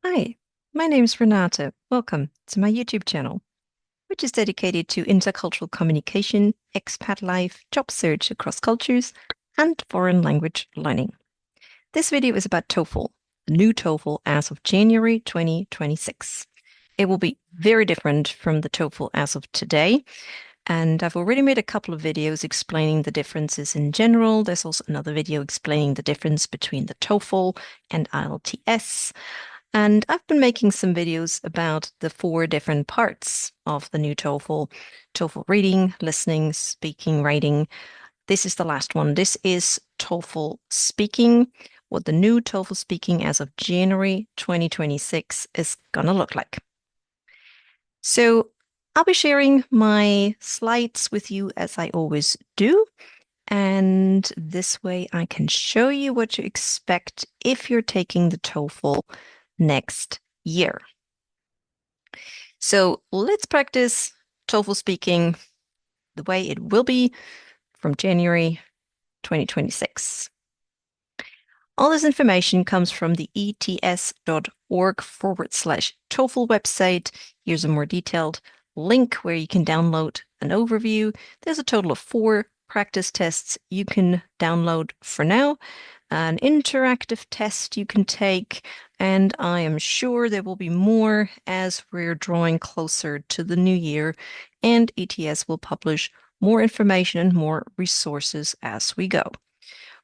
Hi, my name's Renata. Welcome to my YouTube channel, which is dedicated to intercultural communication, expat life, job search across cultures, and foreign language learning. This video is about TOEFL, the new TOEFL as of January 2026. It will be very different from the TOEFL as of today, and I've already made a couple of videos explaining the differences in general. There's also another video explaining the difference between the TOEFL and IELTS. And I've been making some videos about the four different parts of the new TOEFL: TOEFL reading, listening, speaking, writing. This is the last one. This is TOEFL speaking, what the new TOEFL speaking as of January 2026 is going to look like. So I'll be sharing my slides with you as I always do. And this way I can show you what to expect if you're taking the TOEFL next year. So let's practice TOEFL speaking the way it will be from January 2026. All this information comes from the ets.org/TOEFL website. Here's a more detailed link where you can download an overview. There's a total of 4 practice tests you can download for now, an interactive test you can take, and I am sure there will be more as we're drawing closer to the new year, and ETS will publish more information and more resources as we go.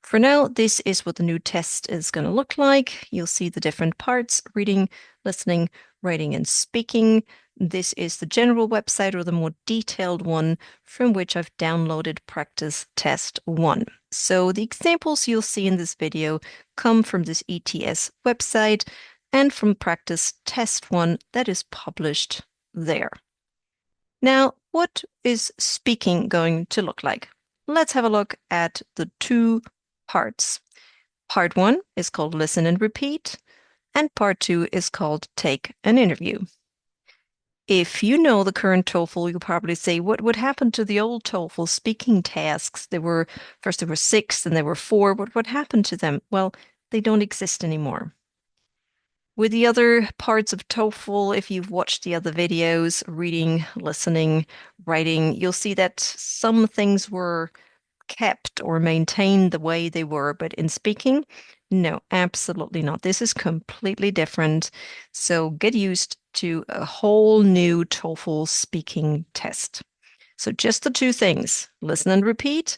For now, this is what the new test is going to look like. You'll see the different parts: reading, listening, writing, and speaking. This is the general website, or the more detailed one, from which I've downloaded practice test 1. So the examples you'll see in this video come from this ETS website and from practice test 1 that is published there. Now, what is speaking going to look like? Let's have a look at the 2 parts. Part 1 is called Listen and Repeat, and Part 2 is called Take an Interview. If you know the current TOEFL, you'll probably say, what would happen to the old TOEFL speaking tasks? There were 6, and there were 4. What happened to them? Well, they don't exist anymore. With the other parts of TOEFL, if you've watched the other videos, reading, listening, writing, you'll see that some things were kept or maintained the way they were, but in speaking, no, absolutely not. This is completely different. So get used to a whole new TOEFL speaking test. So just the 2 things: listen and repeat,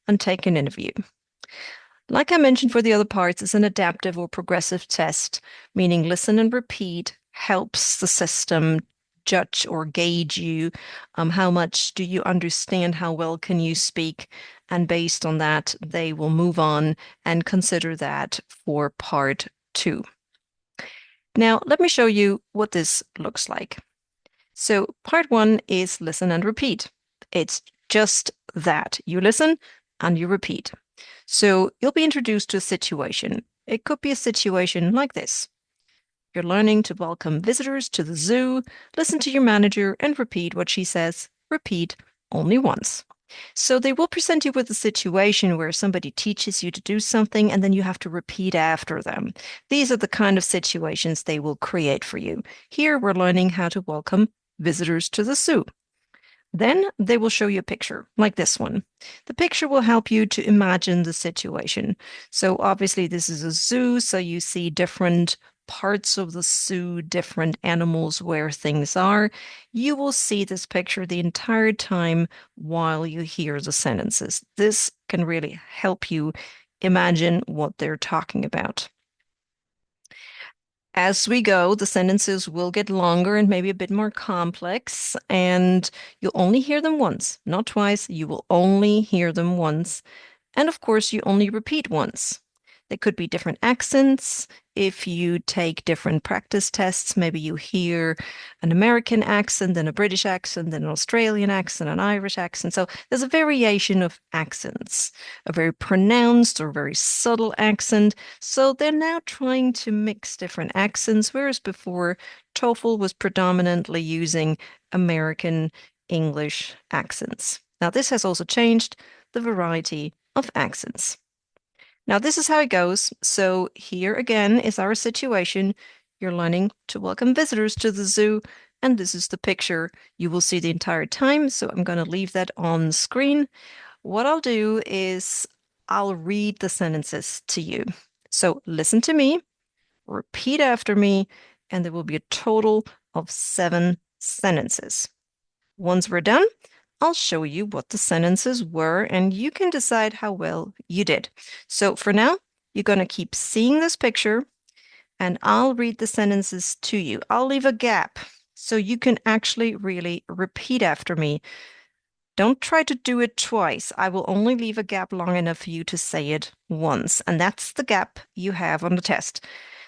and take an interview. Like I mentioned for the other parts, it's an adaptive or progressive test, meaning listen and repeat helps the system judge or gauge you. How much do you understand? How well can you speak? And based on that, they will move on and consider that for part 2. Now, let me show you what this looks like. So part 1 is listen and repeat. It's just that. You listen and you repeat. So you'll be introduced to a situation. It could be a situation like this. You're learning to welcome visitors to the zoo. Listen to your manager and repeat what she says. Repeat only once. So they will present you with a situation where somebody teaches you to do something and then you have to repeat after them. These are the kind of situations they will create for you. Here we're learning how to welcome visitors to the zoo. Then they will show you a picture like this one. The picture will help you to imagine the situation. So obviously this is a zoo, so you see different parts of the zoo, different animals where things are. You will see this picture the entire time while you hear the sentences. This can really help you imagine what they're talking about. As we go, the sentences will get longer and maybe a bit more complex, and you'll only hear them once, not twice. You will only hear them once. And of course, you only repeat once. There could be different accents. If you take different practice tests, maybe you hear an American accent, then a British accent, then an Australian accent, an Irish accent. So there's a variation of accents, a very pronounced or very subtle accent. So they're now trying to mix different accents, whereas before TOEFL was predominantly using American English accents. Now, this has also changed the variety of accents. Now, this is how it goes. So here again is our situation. you're learning to welcome visitors to the zoo, and this is the picture you will see the entire time. So I'm going to leave that on screen. What I'll do is I'll read the sentences to you. So listen to me, repeat after me, and there will be a total of 7 sentences. Once we're done, I'll show you what the sentences were, and you can decide how well you did. So for now, you're going to keep seeing this picture, and I'll read the sentences to you. I'll leave a gap so you can actually really repeat after me. Don't try to do it twice. I will only leave a gap long enough for you to say it once, and that's the gap you have on the test.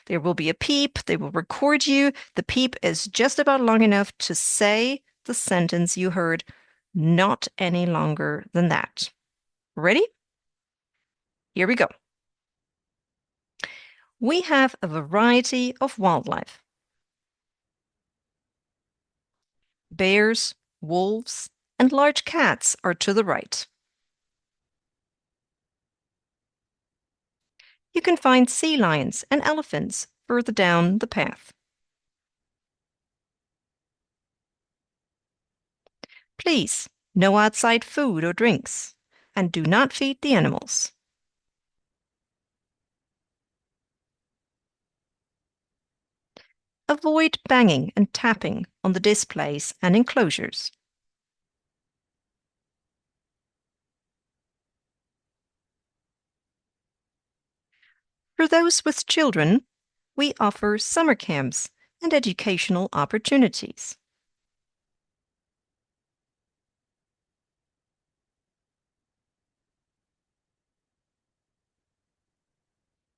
There will be a peep. They will record you. The peep is just about long enough to say the sentence you heard, not any longer than that. Ready? Here we go. We have a variety of wildlife. Bears, wolves, and large cats are to the right. You can find sea lions and elephants further down the path. Please, no outside food or drinks, and do not feed the animals. Avoid banging and tapping on the displays and enclosures. For those with children, we offer summer camps and educational opportunities.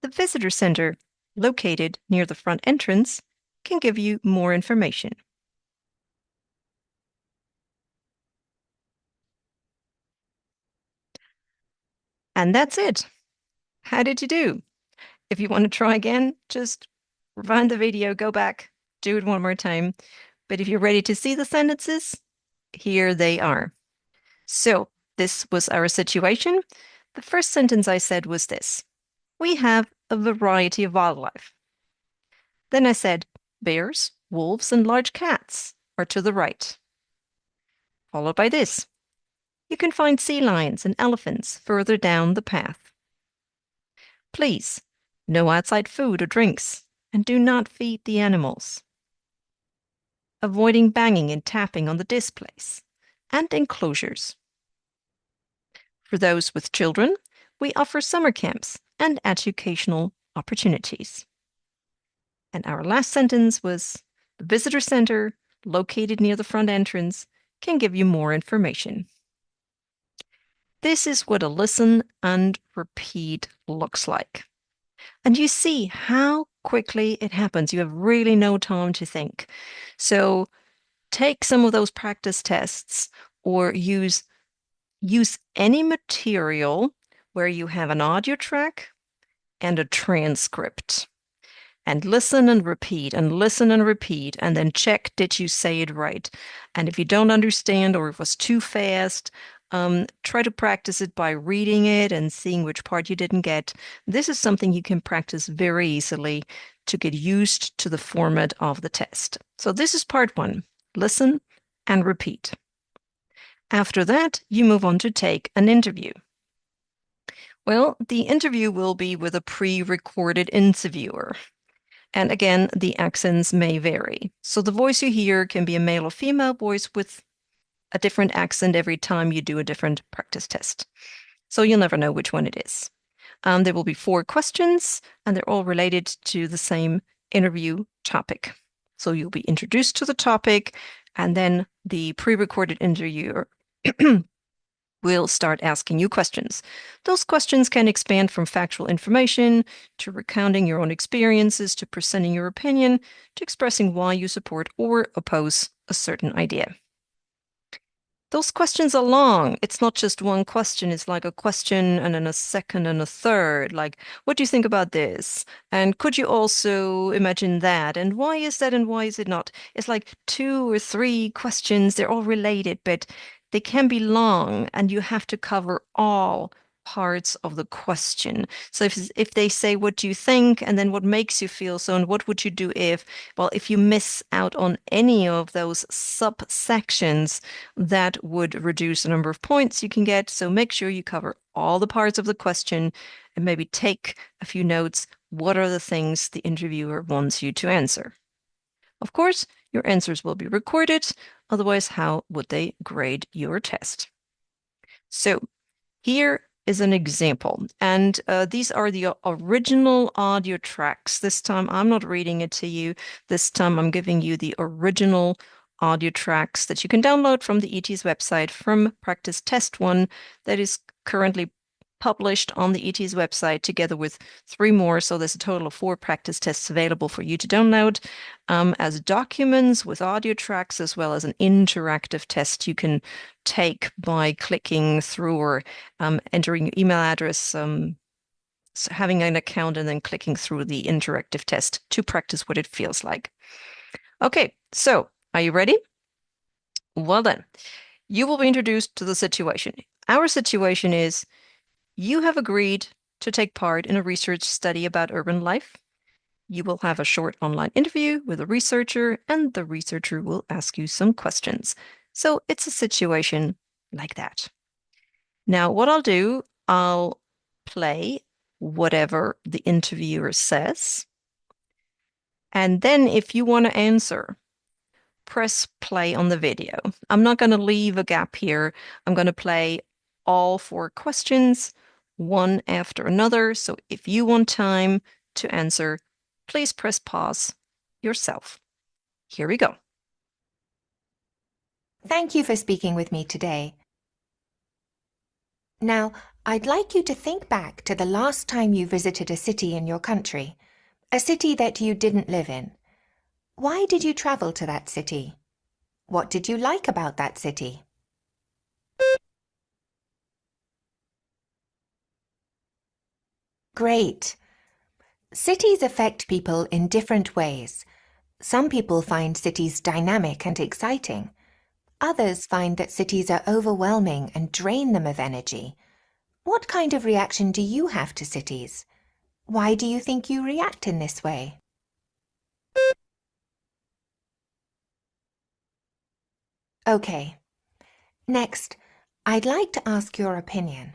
The visitor center, located near the front entrance, can give you more information. And that's it. How did you do? If you want to try again, just rewind the video, go back, do it one more time. But if you're ready to see the sentences, here they are. So this was our situation. The first sentence I said was this: we have a variety of wildlife. Then I said, bears, wolves, and large cats are to the right. Followed by this: you can find sea lions and elephants further down the path. Please, no outside food or drinks, and do not feed the animals. Avoiding banging and tapping on the displays and enclosures. For those with children, we offer summer camps and educational opportunities. And our last sentence was, the visitor center, located near the front entrance, can give you more information. This is what a listen and repeat looks like. And you see how quickly it happens. You have really no time to think. So take some of those practice tests or use any material where you have an audio track and a transcript. And listen and repeat and listen and repeat, and then check, did you say it right? And if you don't understand or if it was too fast, try to practice it by reading it and seeing which part you didn't get. This is something you can practice very easily to get used to the format of the test. So this is part 1, listen and repeat. After that, you move on to take an interview. Well, the interview will be with a pre-recorded interviewer. And again, the accents may vary. So the voice you hear can be a male or female voice with a different accent every time you do a different practice test. So you'll never know which one it is. There will be 4 questions, and they're all related to the same interview topic. So you'll be introduced to the topic, and then the pre-recorded interviewer will start asking you questions. Those questions can expand from factual information to recounting your own experiences to presenting your opinion to expressing why you support or oppose a certain idea. Those questions are long. It's not just one question. It's like a question and then a second and a third. Like, what do you think about this? And could you also imagine that? And why is that and why is it not? It's like 2 or 3 questions. They're all related, but they can be long and you have to cover all parts of the question. So if they say, what do you think? And then what makes you feel so, and what would you do if? Well, if you miss out on any of those subsections, that would reduce the number of points you can get. So make sure you cover all the parts of the question and maybe take a few notes. What are the things the interviewer wants you to answer? Of course, your answers will be recorded. Otherwise, how would they grade your test? So here is an example, and these are the original audio tracks. This time I'm not reading it to you. This time I'm giving you the original audio tracks that you can download from the ET's website from practice test one that is currently published on the ET's website together with 3 more. So there's a total of 4 practice tests available for you to download as documents with audio tracks, as well as an interactive test you can take by clicking through or entering your email address, so having an account and then clicking through the interactive test to practice what it feels like. Okay, so are you ready? Well then, you will be introduced to the situation. Our situation is you have agreed to take part in a research study about urban life. You will have a short online interview with a researcher, and the researcher will ask you some questions. So it's a situation like that. Now, what I'll do, I'll play whatever the interviewer says. And then if you want to answer, press play on the video. I'm not going to leave a gap here. I'm going to play all 4 questions, one after another. So if you want time to answer, please press pause yourself. Here we go. Thank you for speaking with me today. Now, I'd like you to think back to the last time you visited a city in your country, a city that you didn't live in. Why did you travel to that city? What did you like about that city? Great! Cities affect people in different ways. Some people find cities dynamic and exciting. Others find that cities are overwhelming and drain them of energy. What kind of reaction do you have to cities? Why do you think you react in this way? Okay. Next, I'd like to ask your opinion.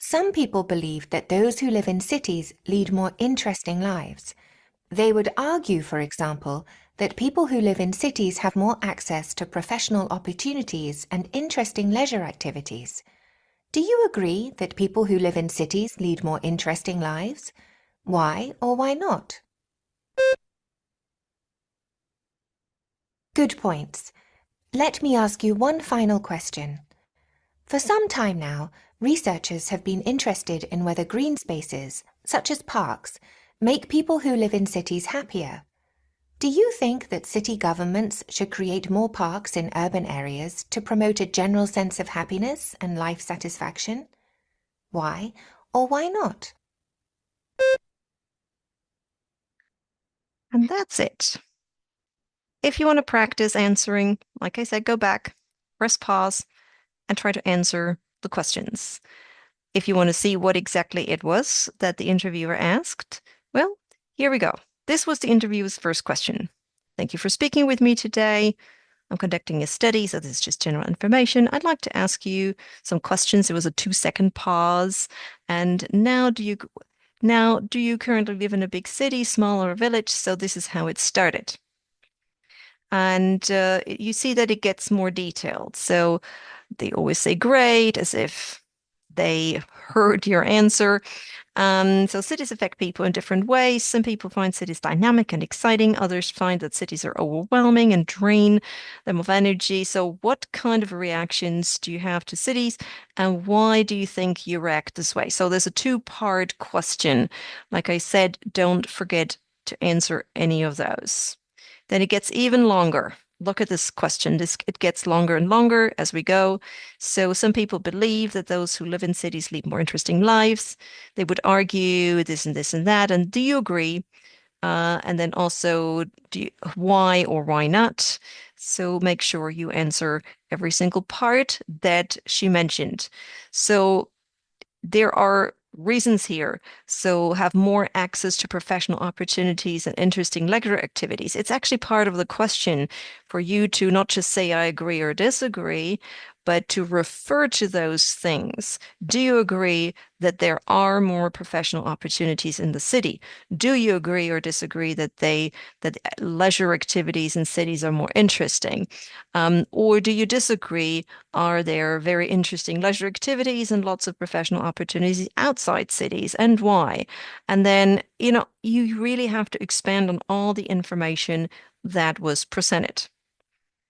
Some people believe that those who live in cities lead more interesting lives. They would argue, for example, that people who live in cities have more access to professional opportunities and interesting leisure activities. Do you agree that people who live in cities lead more interesting lives? Why or why not? Good points. Let me ask you one final question. For some time now, researchers have been interested in whether green spaces, such as parks, make people who live in cities happier. Do you think that city governments should create more parks in urban areas to promote a general sense of happiness and life satisfaction? Why or why not? And that's it. If you want to practice answering, like I said, go back, press pause, and try to answer the questions. If you want to see what exactly it was that the interviewer asked, well, here we go. This was the interviewer's first question. Thank you for speaking with me today. I'm conducting a study, so this is just general information. I'd like to ask you some questions. There was a 2-second pause. And now do you currently live in a big city, small, or a village? So this is how it started. And you see that it gets more detailed. So they always say great, as if they heard your answer. So cities affect people in different ways. Some people find cities dynamic and exciting. Others find that cities are overwhelming and drain them of energy. So what kind of reactions do you have to cities, and why do you think you react this way? So there's a 2-part question. Like I said, don't forget to answer any of those. Then it gets even longer. Look at this question. It gets longer and longer as we go. So some people believe that those who live in cities lead more interesting lives. They would argue this and this and that. And do you agree? And then also, why or why not? So make sure you answer every single part that she mentioned. So there are reasons here. So have more access to professional opportunities and interesting leisure activities. It's actually part of the question for you to not just say I agree or disagree, but to refer to those things. Do you agree that there are more professional opportunities in the city? Do you agree or disagree that leisure activities in cities are more interesting? Or do you disagree? Are there very interesting leisure activities and lots of professional opportunities outside cities, and why? And then, you really have to expand on all the information that was presented.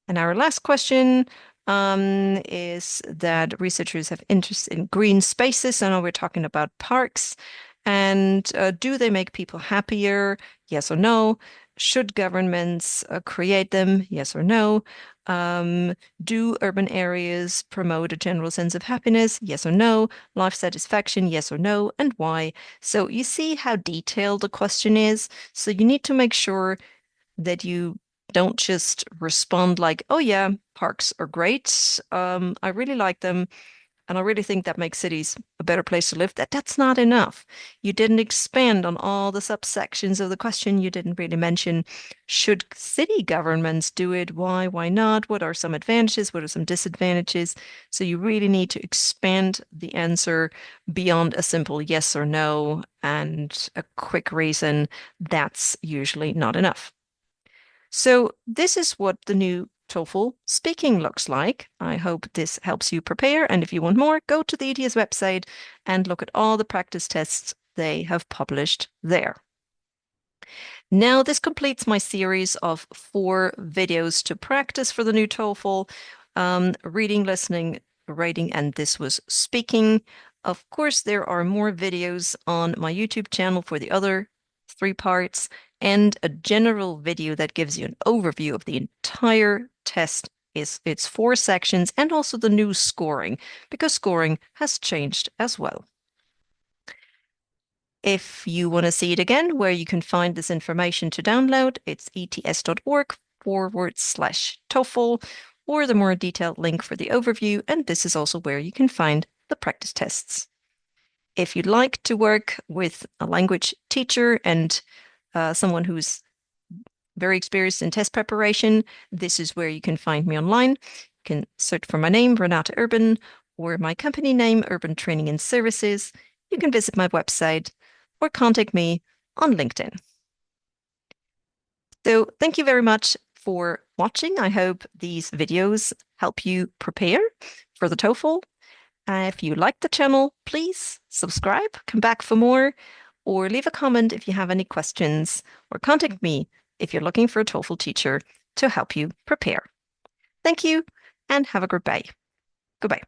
And our last question is that researchers have interest in green spaces. I know we're talking about parks. And do they make people happier? Yes or no? Should governments create them? Yes or no? Um, do urban areas promote a general sense of happiness? Yes or no? Life satisfaction? Yes or no? And why? So you see how detailed the question is. So you need to make sure that you don't just respond like, oh yeah, parks are great. I really like them. And I really think that makes cities a better place to live. That's not enough. You didn't expand on all the subsections of the question. You didn't really mention, should city governments do it? Why not? What are some advantages? What are some disadvantages? So you really need to expand the answer beyond a simple yes or no and a quick reason. That's usually not enough. So this is what the new TOEFL speaking looks like. I hope this helps you prepare. And if you want more, go to the ETS website and look at all the practice tests they have published there. Now, this completes my series of 4 videos to practice for the new TOEFL, reading, listening, writing, and this was speaking. Of course, there are more videos on my YouTube channel for the other 3 parts and a general video that gives you an overview of the entire test. It's 4 sections and also the new scoring because scoring has changed as well. If you want to see it again, where you can find this information to download, it's ets.org/TOEFL, or the more detailed link for the overview, and this is also where you can find the practice tests. If you'd like to work with a language teacher and someone who's very experienced in test preparation, this is where you can find me online. You can search for my name, Renate Urban, or my company name, Urban Training and Services. You can visit my website or contact me on LinkedIn. So thank you very much for watching. I hope these videos help you prepare for the TOEFL. If you like the channel, please subscribe, come back for more, or leave a comment if you have any questions, or contact me if you're looking for a TOEFL teacher to help you prepare. Thank you and have a good day. Goodbye.